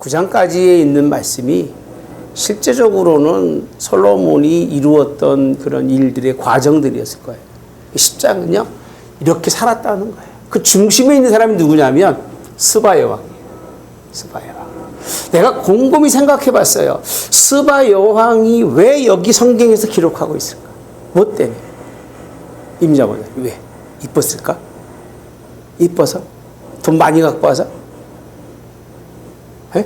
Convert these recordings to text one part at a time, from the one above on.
9장까지에 있는 말씀이 실제적으로는 솔로몬이 이루었던 그런 일들의 과정들이었을 거예요. 10장은요, 이렇게 살았다는 거예요. 그 중심에 있는 사람이 누구냐면 스바 여왕이에요. 스바 여왕. 내가 곰곰이 생각해 봤어요. 스바 여왕이 왜 여기 성경에서 기록하고 있을까? 뭐 때문에? 임자보다. 왜? 이뻤을까? 이뻐서? 돈 많이 갖고 와서? 에?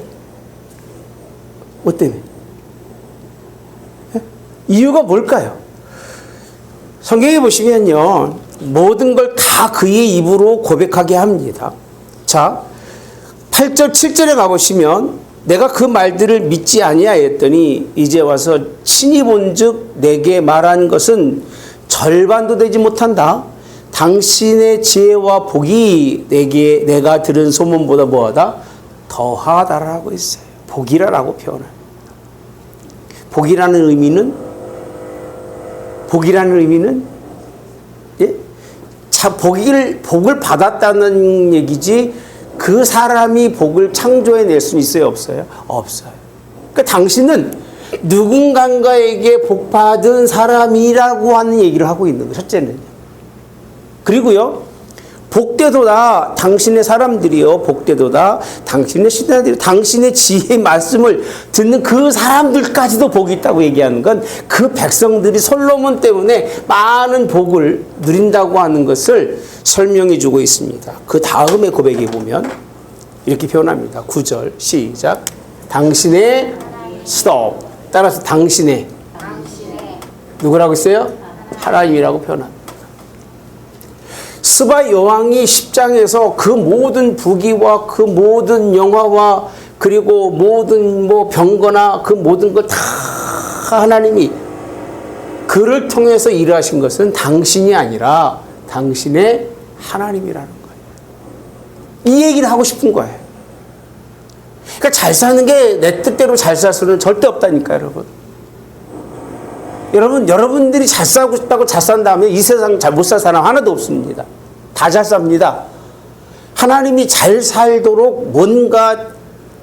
뭐 때문에? 에? 이유가 뭘까요? 성경에 보시면요, 모든 걸 다 그의 입으로 고백하게 합니다. 자, 8절, 7절에 가보시면 내가 그 말들을 믿지 아니하였더니 이제 와서 친히 본즉 내게 말한 것은 절반도 되지 못한다. 당신의 지혜와 복이 내가 들은 소문보다 뭐하다? 더하다라고 했어요. 복이라고 표현합니다. 복이라는 의미는 예? 자, 복을 받았다는 얘기지 그 사람이 복을 창조해낼 수 있어요? 없어요? 없어요. 그러니까 당신은 누군가에게 복받은 사람이라고 하는 얘기를 하고 있는 거예요. 첫째는. 그리고요, 복되도다 당신의 사람들이요, 복되도다 당신의 신하들이, 당신의 지혜의 말씀을 듣는 그 사람들까지도 복이 있다고 얘기하는 건 그 백성들이 솔로몬 때문에 많은 복을 누린다고 하는 것을 설명해 주고 있습니다. 그 다음에 고백에 보면 이렇게 표현합니다. 9절 시작. 당신의 스톱. 따라서 당신의 누구라고 했어요? 하나님이라고 표현합니다. 스바 여왕이 10장에서 그 모든 부귀와 그 모든 영화와 그리고 모든 뭐 병거나 그 모든 걸 다 하나님이 그를 통해서 일하신 것은 당신이 아니라 당신의 하나님이라는 거예요. 이 얘기를 하고 싶은 거예요. 그러니까 잘 사는 게 내 뜻대로 잘 살 수는 절대 없다니까요, 여러분. 여러분들이 잘 살고 싶다고 잘 산다면 이 세상 잘 못 살 사람 하나도 없습니다. 다 잘 삽니다. 하나님이 잘 살도록 뭔가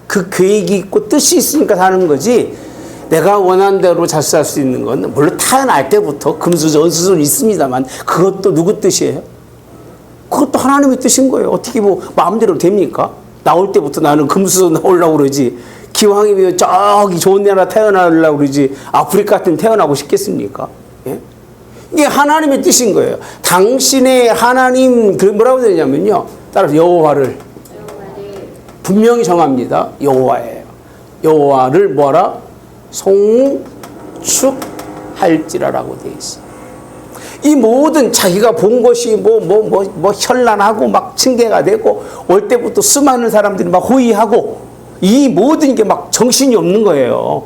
그 계획이 있고 뜻이 있으니까 사는 거지, 내가 원하는 대로 잘 살 수 있는 건 물론 태어날 때부터 금수저수는 있습니다만 그것도 누구 뜻이에요? 그것도 하나님의 뜻인 거예요. 어떻게 뭐 마음대로 됩니까? 나올 때부터 나는 금수저 나오려고 그러지, 기왕이면 저기 좋은 나라 태어나려고 그러지 아프리카 같은 태어나고 싶겠습니까? 예? 이게 하나님의 뜻인 거예요. 당신의 하나님, 그 뭐라고 되냐면요, 따라서 여호와를 분명히 정합니다. 여호와예요. 여호와를 뭐하라? 송축할지라라고 되어 있어요. 이 모든 자기가 본 것이 현란하고 막 징계가 되고 올 때부터 수많은 사람들이 막 호의하고 이 모든 게 막 정신이 없는 거예요.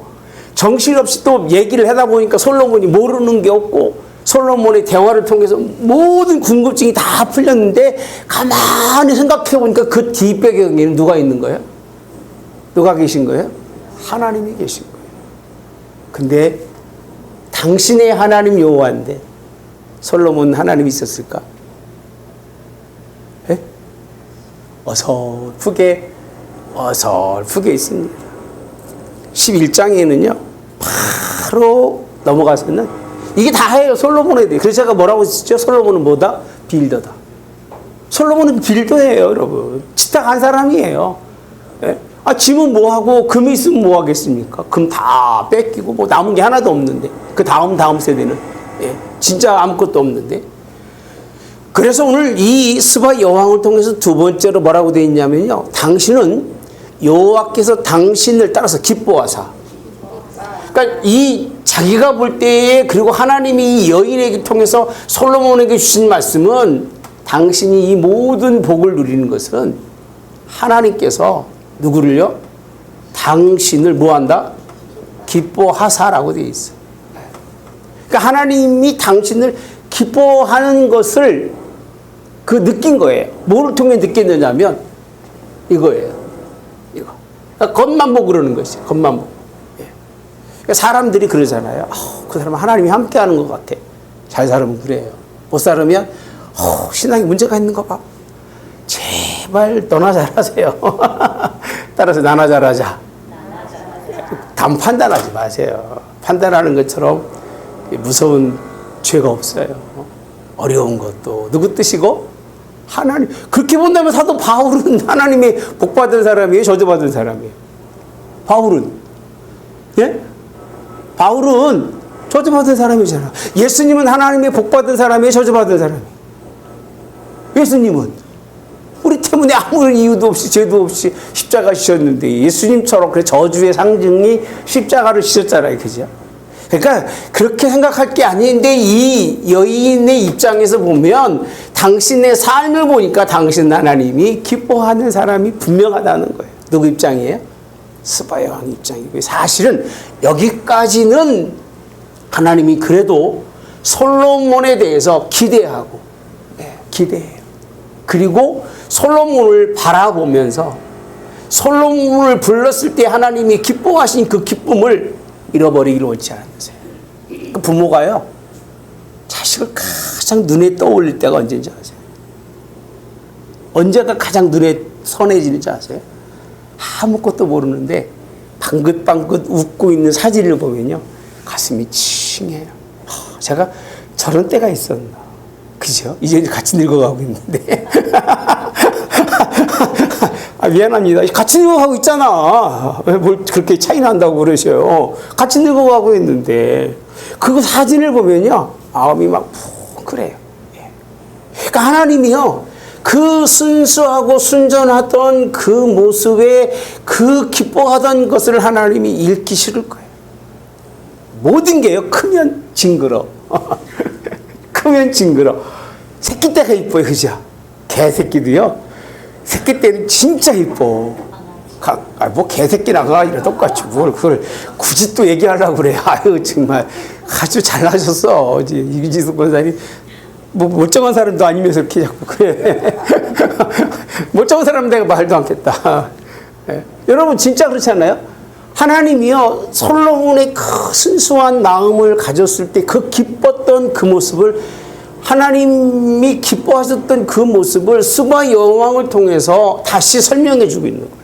정신없이 또 얘기를 하다 보니까 솔로몬이 모르는 게 없고 솔로몬의 대화를 통해서 모든 궁금증이 다 풀렸는데 가만히 생각해 보니까 그 뒷배경에는 누가 있는 거예요? 누가 계신 거예요? 하나님이 계신 거예요. 근데 당신의 하나님 여호와인데 솔로몬 하나님이 있었을까? 예? 어설프게 있습니다. 11장에는요, 바로 넘어가서는 이게 다 해요. 솔로몬에 대해. 그래서 제가 뭐라고 했죠? 솔로몬은 뭐다? 빌더다. 솔로몬은 빌더예요, 여러분. 집탁한 사람이에요. 예? 짐은 뭐하고 금이 있으면 뭐 하겠습니까? 금 다 뺏기고 뭐 남은 게 하나도 없는데, 그 다음 세대는 예? 진짜 아무것도 없는데. 그래서 오늘 이 스바 여왕을 통해서 두 번째로 뭐라고 되어 있냐면요, 당신은 여호와께서 당신을 따라서 기뻐하사. 그러니까 이 자기가 볼 때에, 그리고 하나님이 이 여인에게 통해서 솔로몬에게 주신 말씀은 당신이 이 모든 복을 누리는 것은 하나님께서 누구를요? 당신을 뭐한다? 기뻐하사라고 되어 있어요. 그러니까 하나님이 당신을 기뻐하는 것을 느낀 거예요. 뭐를 통해 느꼈느냐면 이거예요. 이거. 그러니까 겉만 보고 그러는 것이에요. 겉만 보고. 예. 그러니까 사람들이 그러잖아요. 그 사람은 하나님이 함께 하는 것 같아. 잘 살면 그래요. 못 살면 신앙에 문제가 있는 거 봐. 제발 너나 잘하세요. 따라서 나나 잘하자. 단 판단하지 마세요. 판단하는 것처럼 무서운 죄가 없어요. 어려운 것도 누구 뜻이고? 하나님. 그렇게 본다면 사도 바울은 하나님의 복받은 사람이에요? 저주받은 사람이에요? 바울은? 예? 바울은 저주받은 사람이잖아. 예수님은 하나님의 복받은 사람이에요? 저주받은 사람이에요? 예수님은 우리 때문에 아무런 이유도 없이 죄도 없이 십자가 지셨는데 예수님처럼 그래 저주의 상징이 십자가를 지셨잖아요. 그죠? 그러니까 그렇게 생각할 게 아닌데 이 여인의 입장에서 보면 당신의 삶을 보니까 당신 하나님이 기뻐하는 사람이 분명하다는 거예요. 누구 입장이에요? 스바 여왕 입장이고요. 사실은 여기까지는 하나님이 그래도 솔로몬에 대해서 기대하고 기대해요. 그리고 솔로몬을 바라보면서 솔로몬을 불렀을 때 하나님이 기뻐하신 그 기쁨을 잃어버리기를 원치 않으세요. 그 부모가요, 자식을 가장 눈에 떠올릴 때가 언제인지 아세요? 언제가 가장 눈에 선해지는지 아세요? 아무것도 모르는데 방긋방긋 웃고 있는 사진을 보면요, 가슴이 칭해요. 제가 저런 때가 있었나. 그죠? 이제 같이 늙어가고 있는데. 미안합니다. 같이 늙어가고 있잖아. 왜 뭘 그렇게 차이 난다고 그러셔요. 같이 늙어가고 있는데. 그 사진을 보면요, 마음이 막 푹 그래요. 그러니까 하나님이요, 그 순수하고 순전하던 그 모습에 그 기뻐하던 것을 하나님이 잃기 싫을 거예요. 모든 게요, 크면 징그러. 크면 징그러. 새끼 때가 이뻐요, 그죠? 개새끼도요, 새끼 때는 진짜 이뻐. 뭐 개새끼나가 이래 똑같이 뭘 그걸 굳이 또 얘기하려고 그래. 아유, 정말 아주 잘나셨어. 이기지수 권사님. 뭐 멀쩡한 사람도 아니면서 이렇게 자꾸 그래. 멀쩡한 사람 내가 말도 않겠다. 예. 여러분 진짜 그렇지 않나요? 하나님이요, 솔로몬의 그 순수한 마음을 가졌을 때 그 기뻤던 그 모습을, 하나님이 기뻐하셨던 그 모습을 스바 여왕을 통해서 다시 설명해 주고 있는 거예요.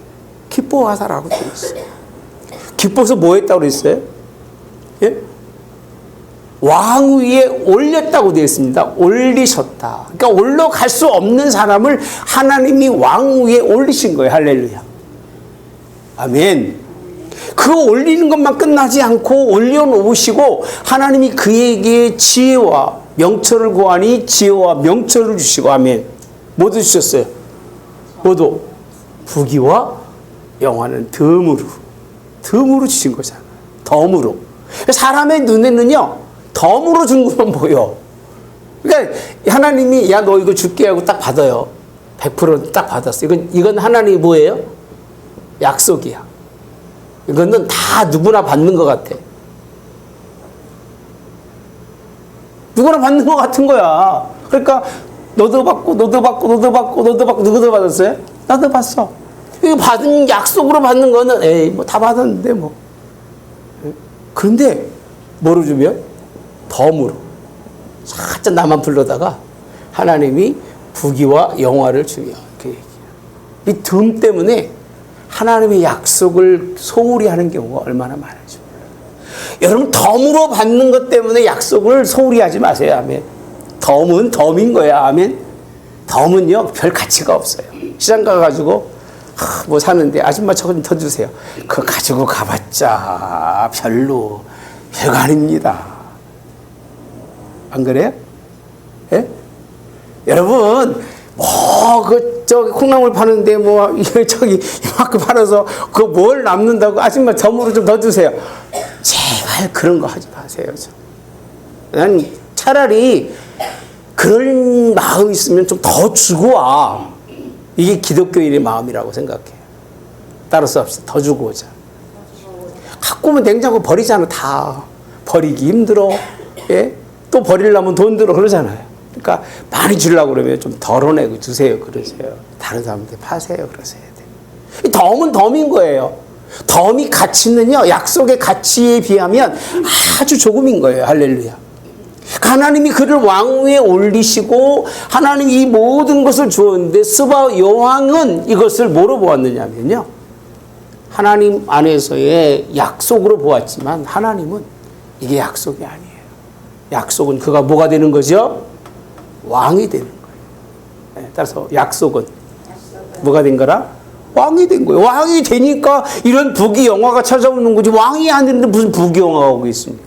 기뻐하사라고 되어 있어요. 기뻐서 뭐 했다고 그랬어요? 예? 왕 위에 올렸다고 되어 있습니다. 올리셨다. 그러니까 올라갈 수 없는 사람을 하나님이 왕 위에 올리신 거예요. 할렐루야. 아멘. 그거 올리는 것만 끝나지 않고 올려놓으시고 하나님이 그에게 지혜와 명철을 구하니 지혜와 명철을 주시고, 아멘. 모두 주셨어요. 모두 부귀와 영화는 덤으로 주신 거잖아요. 덤으로. 사람의 눈에는요, 덤으로 준 것만 보여. 그러니까 하나님이 야, 너 이거 줄게 하고 딱 받아요. 100% 딱 받았어. 이건 하나님이 뭐예요? 약속이야. 이거는 다 누구나 받는 것 같아. 누구나 받는 것 같은 거야. 그러니까 너도 받고 너도 받고 너도 받고 너도 받고 누구도 받았어요? 나도 받았어. 이거 받은 약속으로 받는 거는 에이 뭐 다 받았는데 뭐. 그런데 뭐로 주면? 덤으로. 살짝 나만 불러다가 하나님이 부귀와 영화를 주며 그 얘기야. 이 덤 때문에 하나님의 약속을 소홀히 하는 경우가 얼마나 많은지 몰라요. 여러분, 덤으로 받는 것 때문에 약속을 소홀히 하지 마세요. 아멘. 덤은 덤인 거야. 아멘. 덤은요, 별 가치가 없어요. 시장 가가지고 뭐 사는데 아줌마 저거 좀 더 주세요. 그거 가지고 가봤자 별거 아닙니다. 안 그래요? 예? 여러분, 콩나물 파는데 저기 이만큼 팔아서 그거 뭘 남는다고 아줌마 덤으로 좀 더 주세요. 제발 그런 거 하지 마세요. 난 차라리 그런 마음 있으면 좀 더 주고 와. 이게 기독교인의 마음이라고 생각해. 따라서 합시다. 더 주고 오자. 갖고 오면 냉장고 버리잖아. 다 버리기 힘들어. 예? 또 버리려면 돈 들어 그러잖아요. 그러니까 많이 주려고 그러면 좀 덜어내고 주세요. 그러세요. 다른 사람한테 파세요. 그러셔야 돼. 덤은 덤인 거예요. 덤이 가치는요, 약속의 가치에 비하면 아주 조금인 거예요. 할렐루야. 하나님이 그를 왕 위에 올리시고 하나님이 이 모든 것을 주었는데 스바 여왕은 이것을 뭐로 보았느냐면요, 하나님 안에서의 약속으로 보았지만 하나님은 이게 약속이 아니에요. 약속은 그가 뭐가 되는 거죠? 왕이 되는 거예요. 따라서 약속은 뭐가 된 거라? 왕이 된 거예요. 왕이 되니까 이런 부귀영화가 찾아오는 거지. 왕이 아닌데 무슨 부귀영화가 오고 있습니까?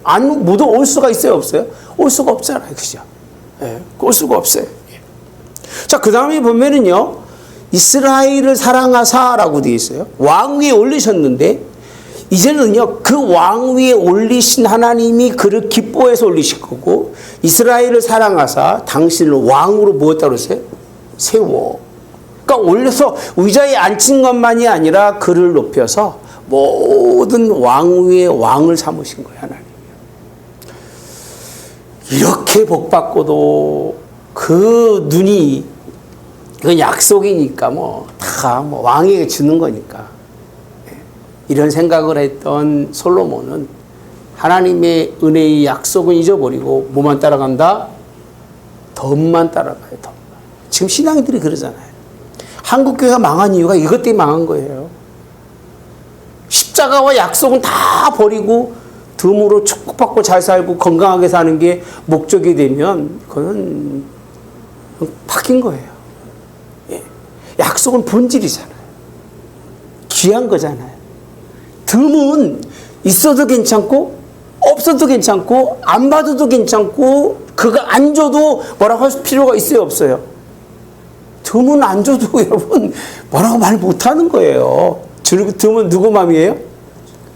안, 모두 올 수가 있어요, 없어요? 올 수가 없잖아요, 그죠? 올 수가 없어요. 자, 그 다음에 보면은요, 이스라엘을 사랑하사라고 되어 있어요. 왕 위에 올리셨는데, 이제는요, 그 왕 위에 올리신 하나님이 그를 기뻐해서 올리실 거고, 이스라엘을 사랑하사 당신을 왕으로 무엇다고 그랬어요? 세워. 그러니까 올려서 의자에 앉힌 것만이 아니라 그를 높여서 모든 왕 위에 왕을 삼으신 거예요, 하나님. 이렇게 복받고도 그 눈이, 그건 약속이니까 다 왕에게 주는 거니까. 이런 생각을 했던 솔로몬은 하나님의 은혜의 약속은 잊어버리고 뭐만 따라간다? 덤만 따라가요, 덤만. 지금 신앙인들이 그러잖아요. 한국교회가 망한 이유가 이것 때문에 망한 거예요. 십자가와 약속은 다 버리고 덤으로 축복받고 잘 살고 건강하게 사는 게 목적이 되면 그건 바뀐 거예요. 약속은 본질이잖아요. 귀한 거잖아요. 덤은 있어도 괜찮고 없어도 괜찮고 안 받아도 괜찮고 그가 안 줘도 뭐라고 할 필요가 있어요, 없어요? 덤은 안 줘도 여러분 뭐라고 말 못하는 거예요. 덤은 누구 마음이에요?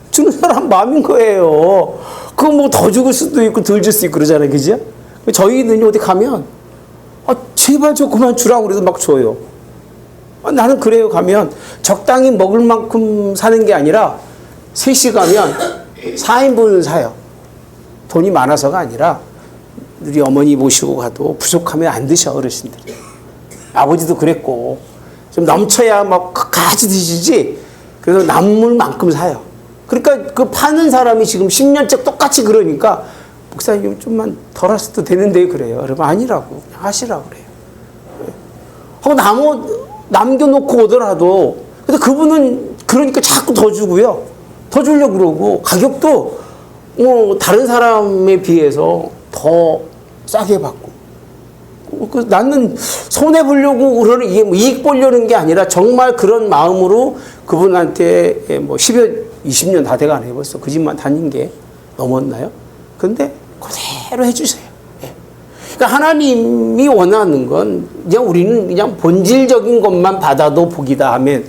주는 사람 마음인 거예요. 그거 뭐 더 죽을 수도 있고 덜 줄 수 있고 그러잖아요, 그죠? 저희는 어디 가면 제발 저 그만 주라고 그래도 막 줘요. 나는 그래요. 가면 적당히 먹을 만큼 사는 게 아니라 셋이 가면 4인분을 사요. 돈이 많아서가 아니라 우리 어머니 모시고 가도 부족하면 안 드셔, 어르신들이. 아버지도 그랬고 좀 넘쳐야 막 같이 드시지. 그래서 남물 만큼 사요. 그러니까 그 파는 사람이 지금 10년째 똑같이 그러니까 목사님 좀만 덜 하셔도 되는데 그래요. 여러분 아니라고 그냥 하시라고 그래요. 하고 남겨놓고 오더라도 근데 그분은 그러니까 자꾸 더 주고요. 더 주려고 그러고 가격도 다른 사람에 비해서 더 싸게 받고 나는 손해 보려고 그러는 이게 이익 보려는 게 아니라 정말 그런 마음으로 그분한테 10여 20년 다 돼가네요. 벌써 그 집만 다닌 게 넘었나요? 근데 그대로 해주세요. 그러니까 하나님이 원하는 건 그냥 우리는 그냥 본질적인 것만 받아도 복이다 하면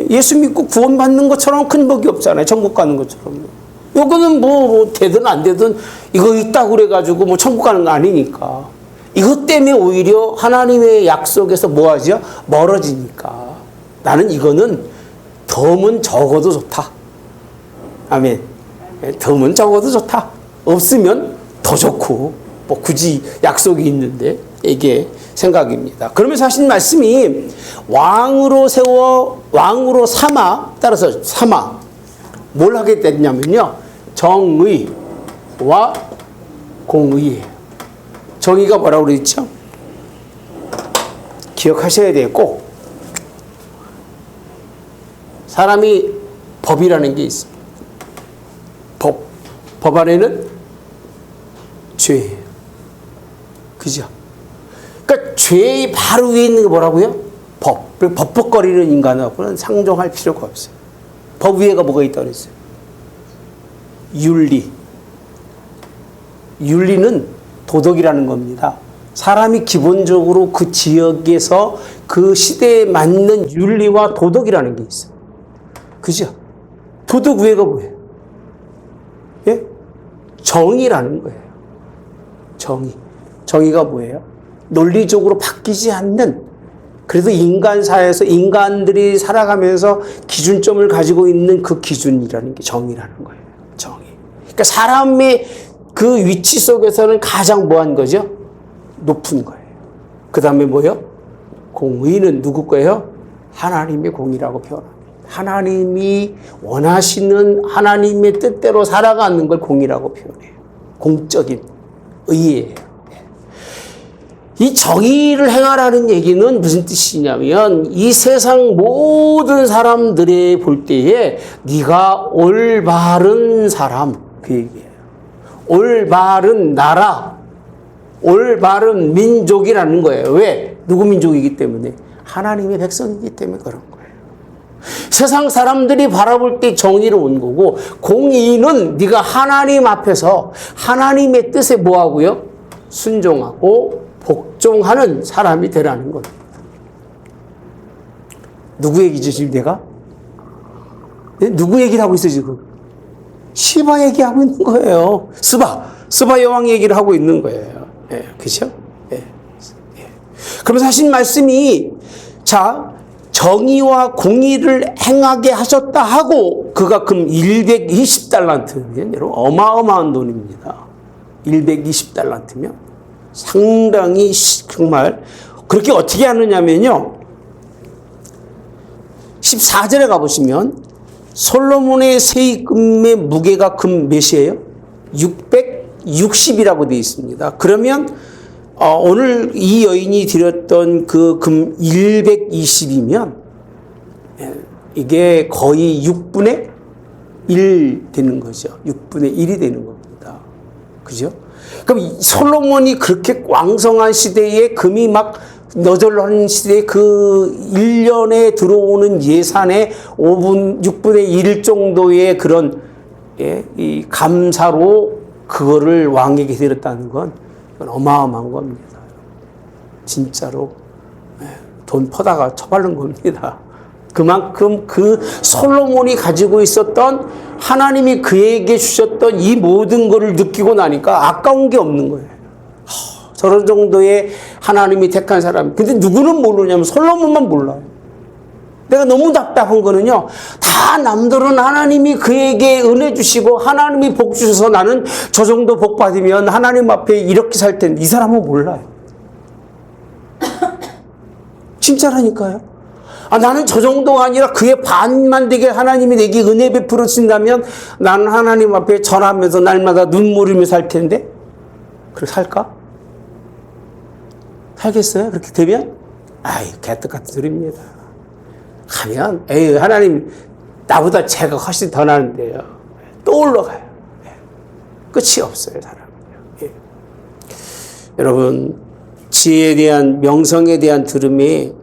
예수 믿고 구원받는 것처럼 큰 복이 없잖아요. 천국 가는 것처럼. 요거는 뭐 되든 안 되든 이거 있다고 그래가지고 천국 가는 거 아니니까. 이것 때문에 오히려 하나님의 약속에서 뭐 하죠? 멀어지니까. 나는 이거는 덤은 적어도 좋다. 아멘. 덤은 적어도 좋다. 없으면 더 좋고. 굳이 약속이 있는데 이게 생각입니다. 그러면서 하신 말씀이 왕으로 삼아 따라서 삼아 뭘 하게 됐냐면요. 정의와 공의예요. 정의가 뭐라고 그랬죠? 기억하셔야 돼요. 꼭. 사람이 법이라는 게 있습니다. 법 안에는 죄예요. 그죠? 그러니까 죄의 바로 위에 있는 게 뭐라고요? 법. 법벅거리는 인간하고는 상종할 필요가 없어요. 법 위에가 뭐가 있다고 그랬어요? 윤리. 윤리는 도덕이라는 겁니다. 사람이 기본적으로 그 지역에서 그 시대에 맞는 윤리와 도덕이라는 게 있어요. 그죠? 도덕 위에가 뭐예요? 예? 정의라는 거예요. 정의. 정의가 뭐예요? 논리적으로 바뀌지 않는, 그래도 인간사에서 인간들이 살아가면서 기준점을 가지고 있는 그 기준이라는 게 정의라는 거예요. 정의. 그러니까 사람의 그 위치 속에서는 가장 뭐한 거죠? 높은 거예요. 그 다음에 뭐예요? 공의는 누구 거예요? 하나님의 공의라고 표현합니다. 하나님이 원하시는 하나님의 뜻대로 살아가는 걸 공의라고 표현해요. 공적인 의예요. 이 정의를 행하라는 얘기는 무슨 뜻이냐면 이 세상 모든 사람들이 볼 때에 네가 올바른 사람, 그 얘기예요. 올바른 나라, 올바른 민족이라는 거예요. 왜? 누구 민족이기 때문에? 하나님의 백성이기 때문에 그런 거예요. 세상 사람들이 바라볼 때 정의로운 거고, 공의는 네가 하나님 앞에서 하나님의 뜻에 뭐하고요? 순종하고 복종하는 사람이 되라는 겁니다. 누구 얘기죠, 지금 내가? 누구 얘기를 하고 있어, 지금? 시바 얘기하고 있는 거예요. 스바 여왕 얘기를 하고 있는 거예요. 예, 그죠? 예, 예. 그러면서 하신 말씀이, 자, 정의와 공의를 행하게 하셨다 하고, 그가 금 120달란트. 여러분, 어마어마한 돈입니다. 120달란트면 상당히 정말, 그렇게 어떻게 하느냐면요. 14절에 가보시면, 솔로몬의 세금의 무게가 금 몇이에요? 660이라고 되어 있습니다. 그러면 오늘 이 여인이 드렸던 그 금 120이면 이게 거의 6분의 1 되는 거죠. 6분의 1이 되는 겁니다. 그죠? 그럼 솔로몬이 그렇게 왕성한 시대에 금이 막 너절하는 시대에 그 1년에 들어오는 예산의 6분의 1 정도의 그런, 예, 이 감사로 그거를 왕에게 드렸다는 건 어마어마한 겁니다. 진짜로. 예, 돈 퍼다가 처바른 겁니다. 그만큼 그 솔로몬이 가지고 있었던 하나님이 그에게 주셨던 이 모든 것을 느끼고 나니까 아까운 게 없는 거예요. 저런 정도의 하나님이 택한 사람. 근데 누구는 모르냐면 솔로몬만 몰라요. 내가 너무 답답한 거는요. 다 남들은 하나님이 그에게 은혜 주시고 하나님이 복 주셔서 나는 저 정도 복 받으면 하나님 앞에 이렇게 살 텐데 이 사람은 몰라요. 진짜라니까요. 나는 저 정도가 아니라 그의 반만 되게 하나님이 내게 은혜 베풀어 주신다면 나는 하나님 앞에 전하면서 날마다 눈물이며 살 텐데 그렇게 살까? 살겠어요? 그렇게 되면? 아이, 개떡 같은 소리입니다. 가면, 에이, 하나님, 나보다 제가 훨씬 더 나는데요. 또 올라가요. 끝이 없어요, 사람은요. 예. 여러분, 지혜에 대한, 명성에 대한 들음이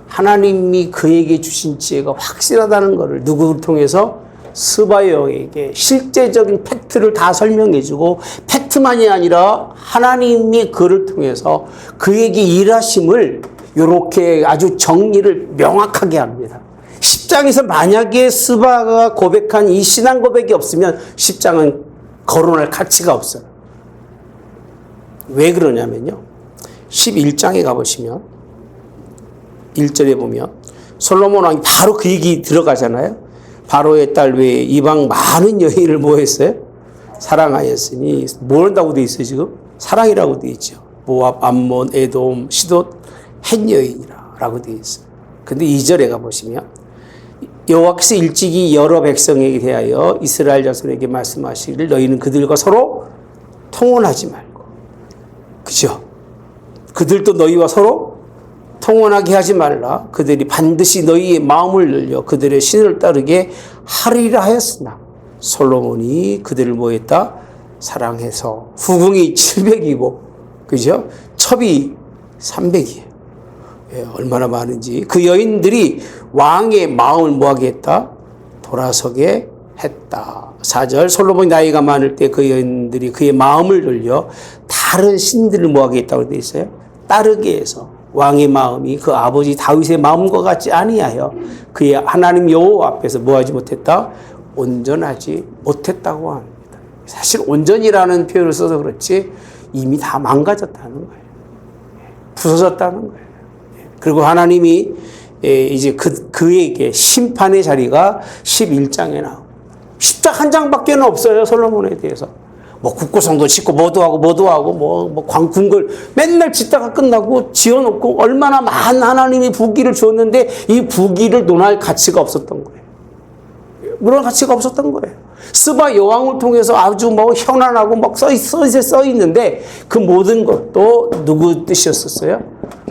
하나님이 그에게 주신 지혜가 확실하다는 것을 누구를 통해서 스바여에게 실제적인 팩트를 다 설명해주고 팩트만이 아니라 하나님이 그를 통해서 그에게 일하심을 이렇게 아주 정리를 명확하게 합니다. 10장에서 만약에 스바가 고백한 이 신앙 고백이 없으면 10장은 거론할 가치가 없어요. 왜 그러냐면요. 11장에 가보시면 1절에 보면 솔로몬 왕이 바로 그 얘기 들어가잖아요. 바로의 딸 외에 이방 많은 여인을 뭐 했어요? 사랑하였으니 뭘 한다고 돼 있어요 지금? 사랑이라고 돼 있죠. 모압, 암몬, 에돔, 시돗, 헷 여인이라고 돼 있어요. 근데 2절에 가보시면 여호와께서 일찍이 여러 백성에게 대하여 이스라엘 자손에게 말씀하시기를 너희는 그들과 서로 통혼하지 말고, 그죠? 그들도 너희와 서로 통혼하게 하지 말라. 그들이 반드시 너희의 마음을 늘려 그들의 신을 따르게 하리라 하였으나 솔로몬이 그들을 뭐했다? 사랑해서 후궁이 700이고 그죠? 첩이 300이에요. 예, 얼마나 많은지. 그 여인들이 왕의 마음을 뭐하게 했다? 돌아서게 했다. 4절 솔로몬이 나이가 많을 때 그 여인들이 그의 마음을 돌려 다른 신들을 뭐하게 했다고 되어 있어요? 따르게 해서 왕의 마음이 그 아버지 다윗의 마음과 같지 아니하여 그의 하나님 여호와 앞에서 뭐하지 못했다? 온전하지 못했다고 합니다. 사실 온전이라는 표현을 써서 그렇지 이미 다 망가졌다는 거예요. 부서졌다는 거예요. 그리고 하나님이 이제 그에게 심판의 자리가 11장에 나옵니다. 십작 한 장밖에 없어요. 솔로몬에 대해서. 뭐 국고성도 짓고 뭐도 하고 뭐 광궁을 맨날 짓다가 끝나고 지어놓고 얼마나 많은 하나님이 부귀를 주었는데 이 부귀를 논할 가치가 없었던 거예요. 논할 가치가 없었던 거예요. 스바 여왕을 통해서 아주 뭐 현안하고 막 써 있는데 그 모든 것도 누구 뜻이었었어요?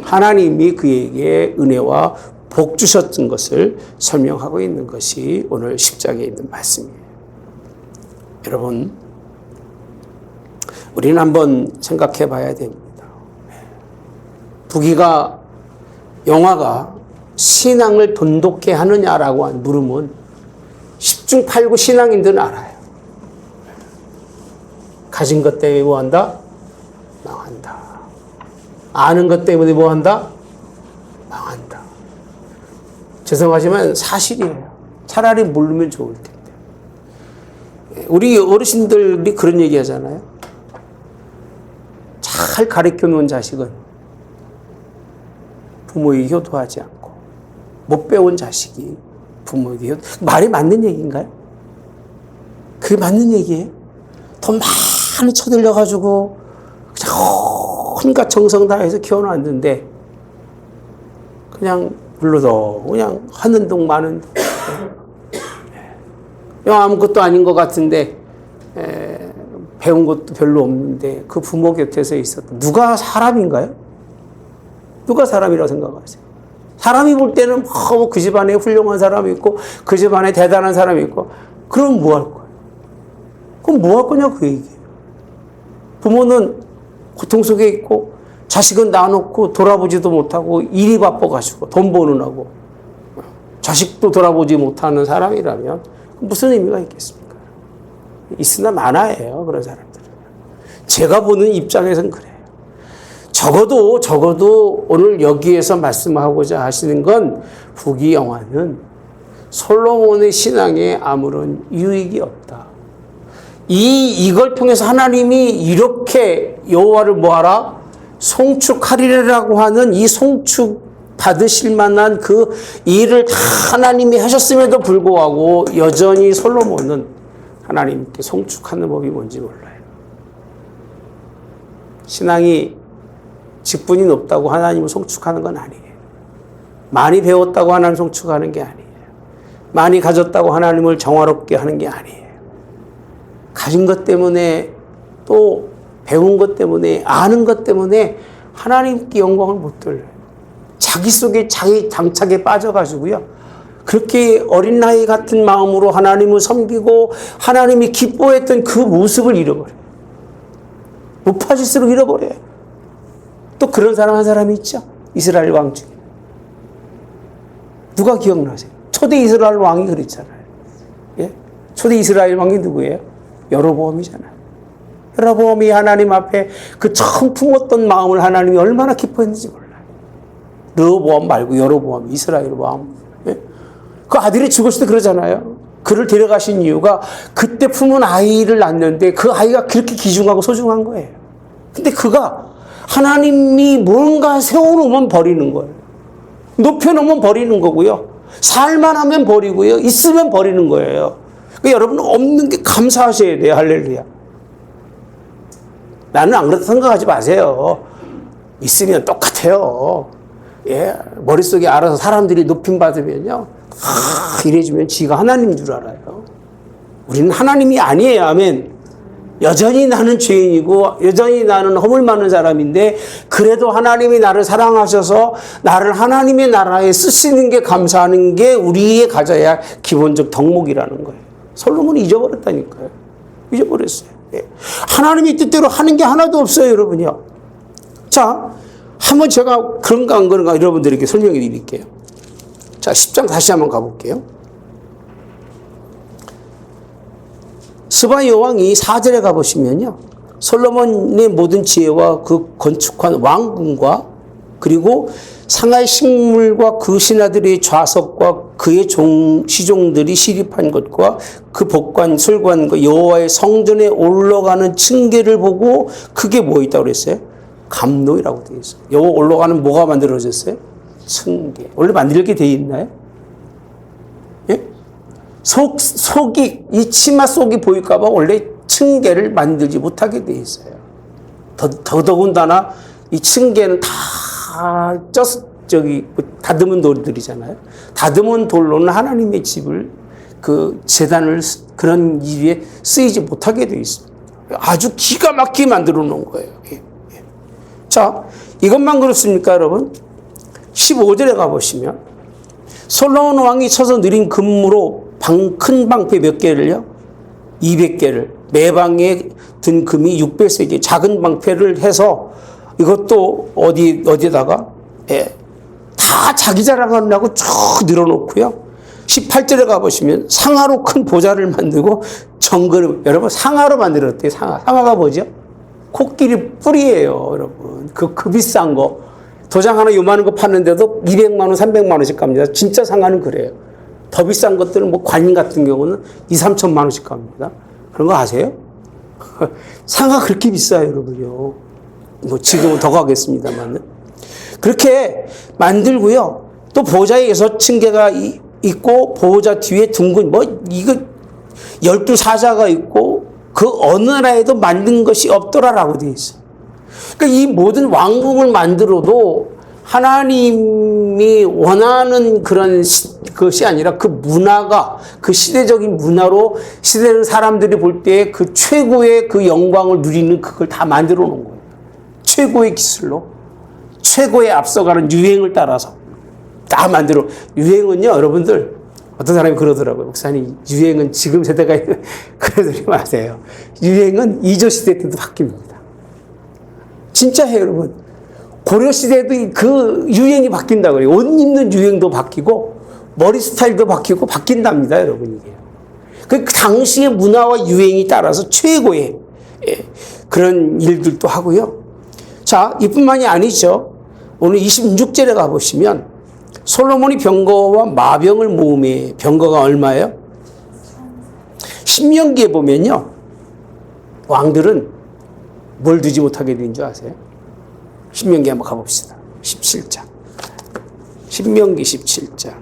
하나님이 그에게 은혜와 복 주셨던 것을 설명하고 있는 것이 오늘 10장에 있는 말씀이에요. 여러분, 우리는 한번 생각해 봐야 됩니다. 부귀가 영화가 신앙을 돈독해 하느냐라고 물으면 10중 8구 신앙인들은 알아요. 가진 것 때문에 뭐한다? 망한다. 아는 것 때문에 뭐한다? 망한다. 죄송하지만 사실이에요. 차라리 모르면 좋을 텐데. 우리 어르신들이 그런 얘기 하잖아요. 잘 가르쳐 놓은 자식은 부모에게 효도하지 않고 못 배운 자식이 부모에게 말이 맞는 얘기인가요? 그게 맞는 얘기예요? 돈 많이 쳐들려가지고 그냥 온갖 정성 다해서 키워놨는데 그냥 불러도 그냥 하는 동 마는 동 아무것도 아닌 것 같은데 배운 것도 별로 없는데 그 부모 곁에서 있었던 누가 사람인가요? 누가 사람이라고 생각하세요? 사람이 볼 때는 그 집안에 훌륭한 사람이 있고 그 집안에 대단한 사람이 있고 그럼 뭐 할 거예요? 그럼 뭐 할 거냐 그 얘기예요. 부모는 고통 속에 있고 자식은 놔놓고 돌아보지도 못하고 일이 바빠가지고 돈 버느라고 자식도 돌아보지 못하는 사람이라면 무슨 의미가 있겠습니까? 있으나 많아요 그런 사람들은. 제가 보는 입장에서는 그래요. 적어도 오늘 여기에서 말씀하고자 하시는 건 부귀영화는 솔로몬의 신앙에 아무런 유익이 없다. 이걸 통해서 하나님이 이렇게 여호와를 뭐하라? 송축하리라고 하는 이 송축 받으실 만한 그 일을 다 하나님이 하셨음에도 불구하고 여전히 솔로몬은 하나님께 송축하는 법이 뭔지 몰라요. 신앙이 직분이 높다고 하나님을 송축하는 건 아니에요. 많이 배웠다고 하나님을 송축하는 게 아니에요. 많이 가졌다고 하나님을 정화롭게 하는 게 아니에요. 가진 것 때문에 또 배운 것 때문에 아는 것 때문에 하나님께 영광을 못 돌려요. 자기 속에 자기 장착에 빠져가지고요. 그렇게 어린 나이 같은 마음으로 하나님을 섬기고 하나님이 기뻐했던 그 모습을 잃어버려요. 높아질수록 잃어버려요. 또 그런 사람 한 사람이 있죠. 이스라엘 왕 중에. 누가 기억나세요? 초대 이스라엘 왕이 그랬잖아요. 예? 초대 이스라엘 왕이 누구예요? 여로보암이잖아요. 여로보암이 하나님 앞에 그 처음 품었던 마음을 하나님이 얼마나 기뻐했는지 몰라요. 르호보암 말고 여로보암, 이스라엘 왕. 예? 그 아들이 죽었을 때 그러잖아요. 그를 데려가신 이유가 그때 품은 아이를 낳는데 그 아이가 그렇게 귀중하고 소중한 거예요. 근데 그가 하나님이 뭔가 세워놓으면 버리는 거예요. 높여놓으면 버리는 거고요. 살만하면 버리고요. 있으면 버리는 거예요. 그러니까 여러분 없는 게 감사하셔야 돼요. 할렐루야. 나는 안 그렇다 생각하지 마세요. 있으면 똑같아요. 예, 머릿속에 알아서 사람들이 높임 받으면요. 이래주면 지가 하나님인 줄 알아요. 우리는 하나님이 아니에요. 아멘. 여전히 나는 죄인이고 여전히 나는 허물 많은 사람인데 그래도 하나님이 나를 사랑하셔서 나를 하나님의 나라에 쓰시는 게 감사하는 게 우리의 가져야 할 기본적 덕목이라는 거예요. 솔로몬이 잊어버렸다니까요. 잊어버렸어요. 예. 하나님이 뜻대로 하는 게 하나도 없어요, 여러분이요. 자, 한번 제가 그런가 안 그런가 여러분들에게 설명해 드릴게요. 자, 10장 다시 한번 가볼게요. 스바 여왕이 4절에 가보시면요. 솔로몬의 모든 지혜와 그 건축한 왕궁과 그리고 상하의 식물과 그 신하들의 좌석과 그의 시종들이 시립한 것과 그 복관, 술관과 여호와의 성전에 올라가는 층계를 보고 그게 뭐 있다고 그랬어요? 감노이라고 되어 있어요. 여호 올라가는 뭐가 만들어졌어요? 층계. 원래 만들게 되어 있나요? 예? 속이, 이 치마 속이 보일까봐 원래 층계를 만들지 못하게 되어 있어요. 더더군다나 이 층계는 다 다듬은 돌들이잖아요. 다듬은 돌로는 하나님의 집을 그 재단을 그런 일에 쓰이지 못하게 돼 있습니다. 아주 기가 막히게 만들어 놓은 거예요. 자, 이것만 그렇습니까, 여러분? 15절에 가보시면 솔로몬 왕이 쳐서 느린 금으로 큰 방패 몇 개를요? 200개를. 매 방에 든 금이 600세기 작은 방패를 해서 이것도 어디다가 다 자기 자랑하려고 쭉 늘어놓고요. 18절에 가보시면 상하로 큰 보좌를 만들고 정글을, 여러분 상하로 만들었대요. 상하가 뭐죠? 코끼리 뿔이에요, 여러분. 그 비싼 거. 도장 하나 요만한 거 파는데도 200만 원, 300만 원씩 갑니다. 진짜 상하는 그래요. 더 비싼 것들은 뭐 관 같은 경우는 2, 3천만 원씩 갑니다. 그런 거 아세요? 상하 그렇게 비싸요, 여러분요. 뭐 지금은 더 가겠습니다만. 그렇게 만들고요. 또 보좌에 6층계가 있고 보호자 뒤에 둥근 이거 12사자가 있고 그 어느 나라에도 만든 것이 없더라라고 되어 있어요. 그러니까 이 모든 왕궁을 만들어도 하나님이 원하는 그런 것이 아니라 그 문화가 그 시대적인 문화로 시대의 사람들이 볼 때 그 최고의 그 영광을 누리는 그걸 다 만들어 놓은 거예요. 최고의 기술로 최고의 앞서가는 유행을 따라서 다 만들어. 유행은요, 여러분들, 어떤 사람이 그러더라고요. 목사님, 유행은 지금 세대가 그러지 마세요. 유행은 이조 시대 때도 바뀝니다. 진짜예요, 여러분. 고려 시대에도 그 유행이 바뀐다고 해요. 옷 입는 유행도 바뀌고 머리 스타일도 바뀌고 바뀐답니다, 여러분. 이게. 그 당시의 문화와 유행이 따라서 최고의 그런 일들도 하고요. 자, 이뿐만이 아니죠. 오늘 26절에 가보시면 솔로몬이 병거와 마병을 모음해. 병거가 얼마예요? 신명기에 보면요, 왕들은 뭘 두지 못하게 된 줄 아세요? 신명기 한번 가봅시다. 17장. 신명기 17장.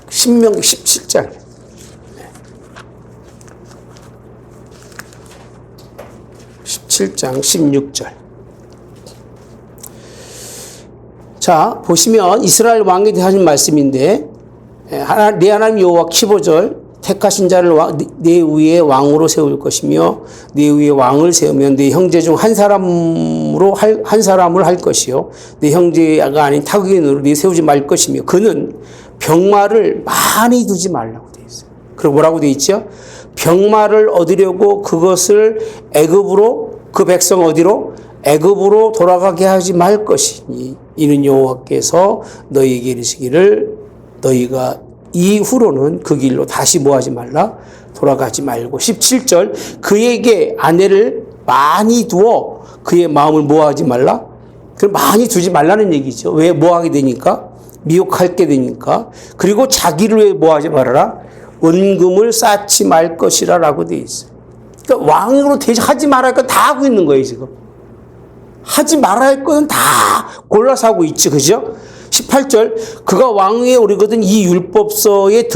신명기 17장. 17장 16절. 자, 보시면 이스라엘 왕에 대해 하신 말씀인데, 네 하나님 여호와 15절, 택하신 자를 네 위에 왕으로 세울 것이며 네 위에 왕을 세우면 네 형제 중 한 사람을 할 것이요 네 형제가 아닌 타국인으로 네 세우지 말 것이며 그는 병마를 많이 두지 말라고 되어 있어요. 그리고 뭐라고 되어 있죠? 병마를 얻으려고 그것을 애굽으로, 그 백성 어디로? 애굽으로 돌아가게 하지 말 것이니 이는 여호와께서 너희에게 이르시기를 너희가 이후로는 그 길로 다시 뭐하지 말라? 돌아가지 말고. 17절, 그에게 아내를 많이 두어 그의 마음을 뭐하지 말라? 그럼 많이 두지 말라는 얘기죠. 왜? 뭐하게 되니까? 미혹할게 되니까. 그리고 자기를 왜 뭐하지 말아라? 은금을 쌓지 말 것이라 라고 되어 있어요. 그러니까 왕으로 하지 말아야 할 건 다 하고 있는 거예요, 지금. 하지 말아야 할 거는 다 골라서 하고 있지, 그죠? 18절, 그가 왕위에 오르거든 이 율법서의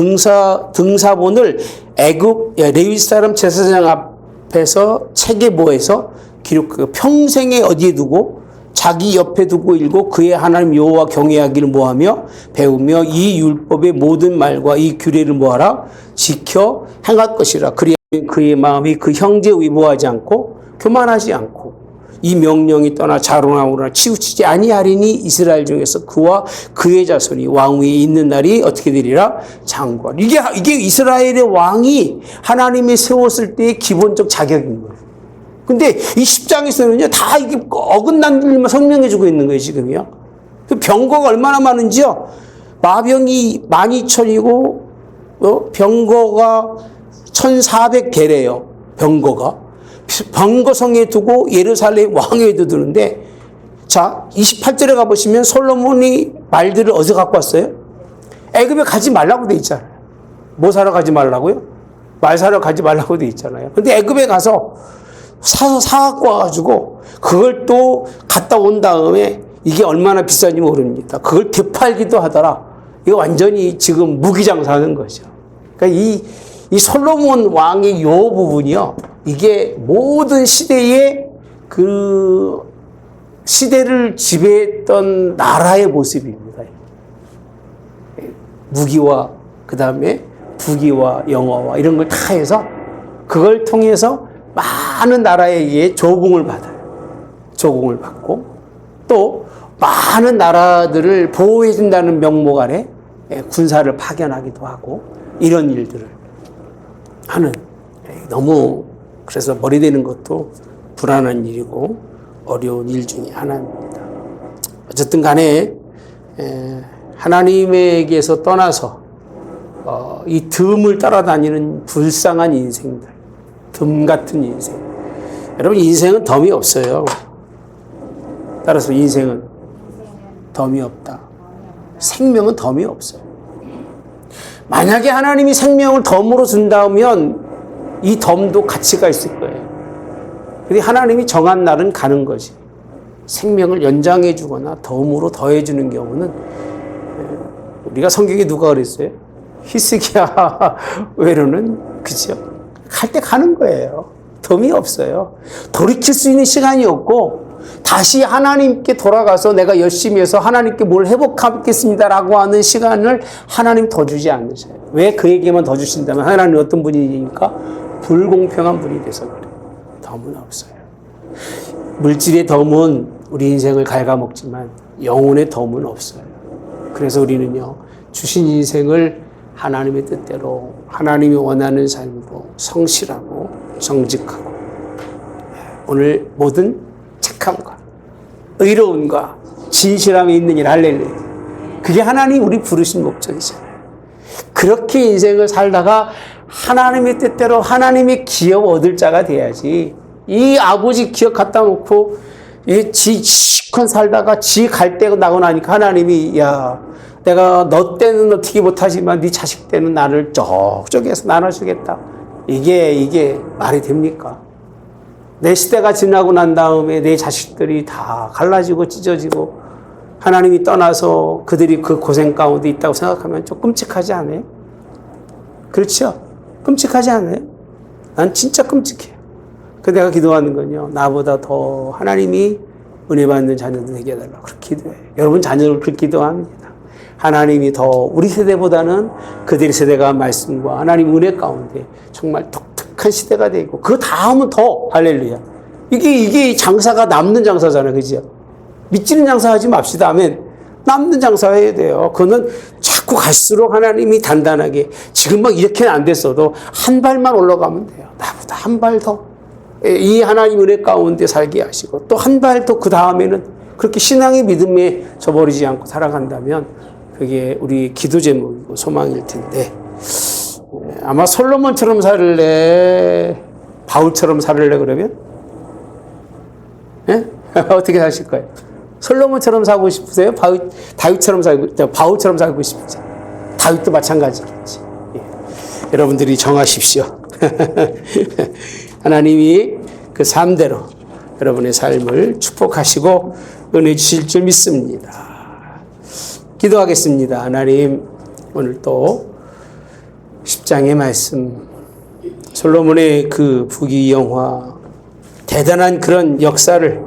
등사본을 애굽 레위 사람 제사장 앞에서 책에 뭐해서 기록, 평생에 어디에 두고 자기 옆에 두고 읽고 그의 하나님 여호와 경외하기를 뭐하며 배우며 이 율법의 모든 말과 이 규례를 뭐하라? 지켜 행할 것이라. 그리하면 그의 마음이 그 형제에 위보하지 않고 교만하지 않고 이 명령이 떠나 자로나오나 치우치지 아니하리니 이스라엘 중에서 그와 그의 자손이 왕위에 있는 날이 어떻게 되리라? 장관. 이게 이스라엘의 왕이 하나님이 세웠을 때의 기본적 자격인 거예요. 근데 이 10장에서는요, 다 이게 어긋난 일만 설명해주고 있는 거예요, 지금요. 그 병거가 얼마나 많은지요? 마병이 12,000이고, 병거가 1,400개래요, 병거가. 병거성에 두고 예루살렘 왕에도 두는데, 자, 28절에 가보시면 솔로몬이 말들을 어디서 갖고 왔어요? 애굽에 가지 말라고 돼 있잖아요. 뭐 사러 가지 말라고요? 말 사러 가지 말라고 돼 있잖아요. 근데 애굽에 가서 사서 사갖고 와가지고 그걸 또 갔다 온 다음에 이게 얼마나 비싼지 모릅니다. 그걸 되팔기도 하더라. 이거 완전히 지금 무기장사하는 거죠. 그러니까 이 솔로몬 왕의 요 부분이요, 이게 모든 시대의 그 시대를 지배했던 나라의 모습입니다. 무기와 그 다음에 부귀와 영어와 이런 걸 다 해서 그걸 통해서 많은 나라에게 조공을 받아요. 조공을 받고 또 많은 나라들을 보호해준다는 명목 아래 군사를 파견하기도 하고 이런 일들을 하는, 너무 그래서 머리 대는 것도 불안한 일이고 어려운 일 중에 하나입니다. 어쨌든 간에 하나님에게서 떠나서 이 듬을 따라다니는 불쌍한 인생들, 듬 같은 인생. 여러분, 인생은 덤이 없어요. 따라서 인생은 덤이 없다. 생명은 덤이 없어요. 만약에 하나님이 생명을 덤으로 준다면 이 덤도 가치가 있을 거예요. 근데 하나님이 정한 날은 가는 거지. 생명을 연장해 주거나 덤으로 더해 주는 경우는, 우리가 성경에 누가 그랬어요? 히스기야 외로는, 그죠? 갈 때 가는 거예요. 덤이 없어요. 돌이킬 수 있는 시간이 없고 다시 하나님께 돌아가서 내가 열심히 해서 하나님께 뭘 회복하겠습니다라고 하는 시간을 하나님 더 주지 않으세요. 왜 그에게만 더 주신다면 하나님은 어떤 분이니까 불공평한 분이 돼서 그래요. 덤은 없어요. 물질의 덤은 우리 인생을 갉아먹지만 영혼의 덤은 없어요. 그래서 우리는요, 주신 인생을 하나님의 뜻대로 하나님이 원하는 삶으로 성실하고 정직하고 오늘 모든 착함과 의로움과 진실함이 있는 일, 할렐루야. 그게 하나님 우리 부르신 목적이잖아요. 그렇게 인생을 살다가 하나님의 뜻대로 하나님의 기업 얻을 자가 돼야지, 이 아버지 기업 갖다 놓고 지 시컷 살다가 지 갈 때가 나고 나니까 하나님이, 야, 내가 너 때는 어떻게 못하지만 네 자식 때는 나를 저쪽에서 나눠주겠다. 이게 말이 됩니까? 내 시대가 지나고 난 다음에 내 자식들이 다 갈라지고 찢어지고 하나님이 떠나서 그들이 그 고생 가운데 있다고 생각하면 좀 끔찍하지 않아요? 그렇죠? 끔찍하지 않아요? 난 진짜 끔찍해요. 그래서 내가 기도하는 건요, 나보다 더 하나님이 은혜 받는 자녀들 되게 해달라고 그렇게 기도해요. 여러분 자녀를 그렇게 기도합니다. 하나님이 더 우리 세대보다는 그들의 세대가 말씀과 하나님 은혜 가운데 정말 독특한 시대가 되고 그 다음은 더, 할렐루야. 이게 장사가 남는 장사잖아요. 그죠? 믿지는 장사하지 맙시다. 아멘. 남는 장사해야 돼요. 그거는 자꾸 갈수록 하나님이 단단하게, 지금 막 이렇게는 안 됐어도 한 발만 올라가면 돼요. 나보다 한 발 더 이 하나님 은혜 가운데 살게 하시고 또 한 발 더 그 다음에는 그렇게 신앙의 믿음에 저버리지 않고 살아간다면 그게 우리 기도 제목이고 소망일 텐데, 아마 솔로몬처럼 살래, 바울처럼 살래 그러면? 예? 어떻게 사실 거예요? 솔로몬처럼 살고 싶으세요? 바울처럼 살고 싶으세요? 다윗도 마찬가지겠지. 예. 여러분들이 정하십시오. 하나님이 그 삶대로 여러분의 삶을 축복하시고 은혜 주실 줄 믿습니다. 기도하겠습니다. 하나님, 오늘 또 10장의 말씀, 솔로몬의 그 부귀영화, 대단한 그런 역사를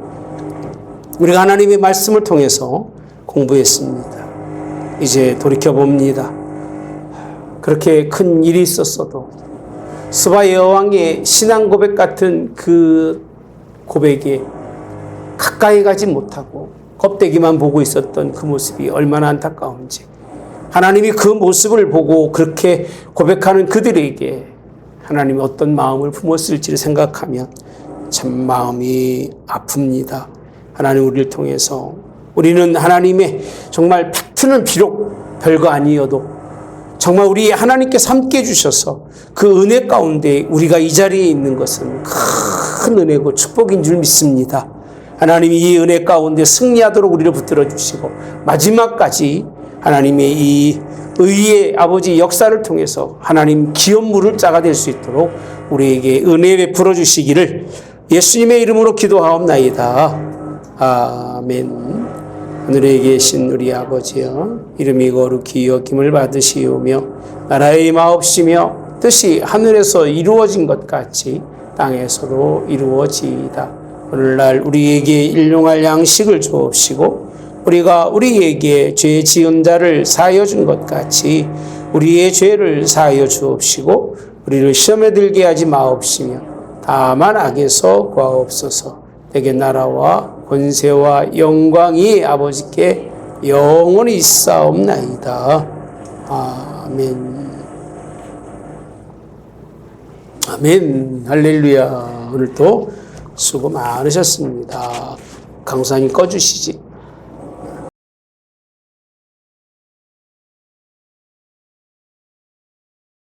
우리가 하나님의 말씀을 통해서 공부했습니다. 이제 돌이켜봅니다. 그렇게 큰 일이 있었어도 스바 여왕의 신앙 고백 같은 그 고백에 가까이 가지 못하고 껍데기만 보고 있었던 그 모습이 얼마나 안타까운지, 하나님이 그 모습을 보고 그렇게 고백하는 그들에게 하나님이 어떤 마음을 품었을지를 생각하면 참 마음이 아픕니다. 하나님, 우리를 통해서 우리는 하나님의 정말 팩트는 비록 별거 아니어도 정말 우리 하나님께서 함께 해주셔서 그 은혜 가운데 우리가 이 자리에 있는 것은 큰 은혜고 축복인 줄 믿습니다. 하나님이 이 은혜 가운데 승리하도록 우리를 붙들어 주시고 마지막까지 하나님의 이 의의 아버지 역사를 통해서 하나님 기업물을 짜가 될 수 있도록 우리에게 은혜 베풀어 주시기를 예수님의 이름으로 기도하옵나이다. 아멘. 하늘에 계신 우리 아버지여, 이름이 거룩히 여김을 받으시오며 나라의 임하옵시며 뜻이 하늘에서 이루어진 것 같이 땅에서도 이루어지이다. 오늘날 우리에게 일용할 양식을 주옵시고 우리가 우리에게 죄 지은 자를 사하여 준 것 같이 우리의 죄를 사하여 주옵시고 우리를 시험에 들게 하지 마옵시며 다만 악에서 구하옵소서. 내게 나라와 권세와 영광이 아버지께 영원히 있사옵나이다. 아멘. 아멘. 할렐루야. 오늘도 수고 많으셨습니다. 강사님 꺼주시지.